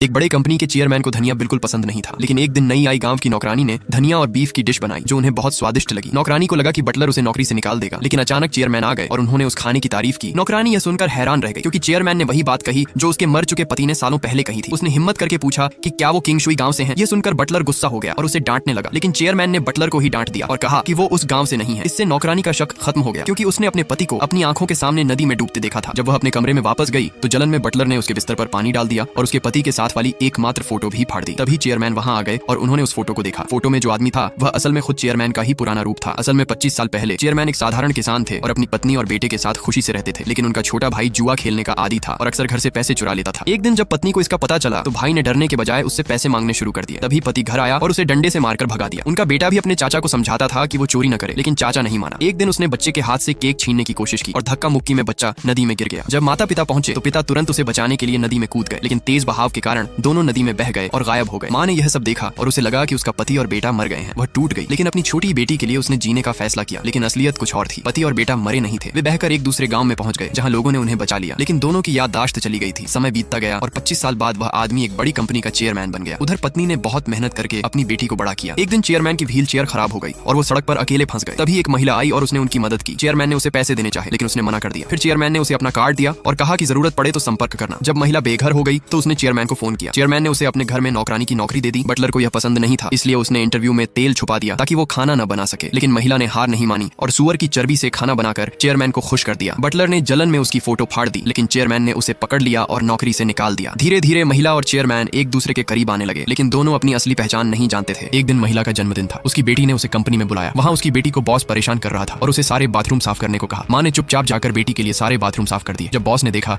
एक बड़े कंपनी के चेयरमैन को धनिया बिल्कुल पसंद नहीं था, लेकिन एक दिन नई आई गांव की नौकरानी ने धनिया और बीफ की डिश बनाई जो उन्हें बहुत स्वादिष्ट लगी। नौकरानी को लगा कि बटलर उसे नौकरी से निकाल देगा, लेकिन अचानक चेयरमैन आ गए और उन्होंने उस खाने की तारीफ की। नौकरानी यह सुनकर हैरान रह गई, क्योंकि चेयरमैन ने वही बात कही जो उसके मर चुके पति ने सालों पहले कही थी। उसने हिम्मत करके पूछा कि क्या वो किंगशुई गांव से हैं? यह सुनकर बटलर गुस्सा हो गया और उसे डांटने लगा, लेकिन चेयरमैन ने बटलर को ही डांट दिया और कहा कि वो उस गांव से नहीं है। इससे नौकरानी का शक खत्म हो गया, क्योंकि उसने अपने पति को अपनी आंखों के सामने नदी में डूबते देखा था। जब वह अपने कमरे में वापस गई तो जलन में बटलर ने उसके बिस्तर पर पानी डाल दिया और उसके पति के साथ वाली एकमात्र फोटो भी फाड़ दी। तभी चेयरमैन वहां आ गए और उन्होंने उस फोटो को देखा। फोटो में जो आदमी था वह असल में खुद चेयरमैन का ही पुराना रूप था। असल में 25 साल पहले चेयरमैन एक साधारण किसान थे और अपनी पत्नी और बेटे के साथ खुशी से रहते थे, लेकिन उनका छोटा भाई जुआ खेलने का आदी था और अक्सर घर से पैसे चुरा लेता था। एक दिन जब पत्नी को इसका पता चला तो भाई ने डरने के बजाय उससे पैसे मांगने शुरू कर दिए। तभी पति घर आया और उसे डंडे से मारकर भगा दिया। उनका बेटा भी अपने चाचा को समझाता था कि वो चोरी न करे, लेकिन चाचा नहीं माना। एक दिन उसने बच्चे के हाथ से केक छीनने की कोशिश की और धक्का मुक्की में बच्चा नदी में गिर गया। जब माता पिता पहुंचे तो पिता तुरंत उसे बचाने के लिए नदी में कूद गए, लेकिन तेज बहाव के कारण दोनों नदी में बह गए और गायब हो गए। माँ ने यह सब देखा और उसे लगा कि उसका पति और बेटा मर गए हैं। वह टूट गई, लेकिन अपनी छोटी बेटी के लिए उसने जीने का फैसला किया। लेकिन असलियत कुछ और थी। पति और बेटा मरे नहीं थे। वे बहकर एक दूसरे गांव में पहुंच गए, जहां लोगों ने उन्हें बचा लिया, लेकिन दोनों की याददाश्त चली गई थी। समय बीतता गया और 25 साल बाद वह आदमी एक बड़ी कंपनी का चेयरमैन बन गया। उधर पत्नी ने बहुत मेहनत करके अपनी बेटी को बड़ा किया। एक दिन चेयरमैन की व्हील चेयर खराब हो गई और वो सड़क पर अकेले फंस गए। तभी एक महिला आई और उसने उनकी मदद की। चेयरमैन ने उसे पैसे देने चाहे, लेकिन उसने मना कर दिया। फिर चेयरमैन ने उसे अपना कार्ड दिया और कहा कि जरूरत पड़े तो संपर्क करना। जब महिला बेघर हो गई तो उसने चेयरमैन को फोन किया। चेयरमैन ने उसे अपने घर में नौकरानी की नौकरी दे दी। बटलर को यह पसंद नहीं था, इसलिए उसने इंटरव्यू में तेल छुपा दिया ताकि वो खाना न बना सके, लेकिन महिला ने हार नहीं मानी और सुअर की चर्बी से खाना बनाकर चेयरमैन को खुश कर दिया। बटलर ने जलन में उसकी फोटो फाड़ दी, लेकिन चेयरमैन ने उसे पकड़ लिया और नौकरी से निकाल दिया। धीरे धीरे महिला और चेयरमैन एक दूसरे के करीब आने लगे, लेकिन दोनों अपनी असली पहचान नहीं जानते थे। एक दिन महिला का जन्मदिन था। उसकी बेटी ने उसे कंपनी में बुलाया। वहां उसकी बेटी को बॉस परेशान कर रहा था और उसे सारे बाथरूम साफ करने को कहा। माँ ने चुपचाप जाकर बेटी के लिए सारे बाथरूम साफ कर दिए। जब बॉस ने देखा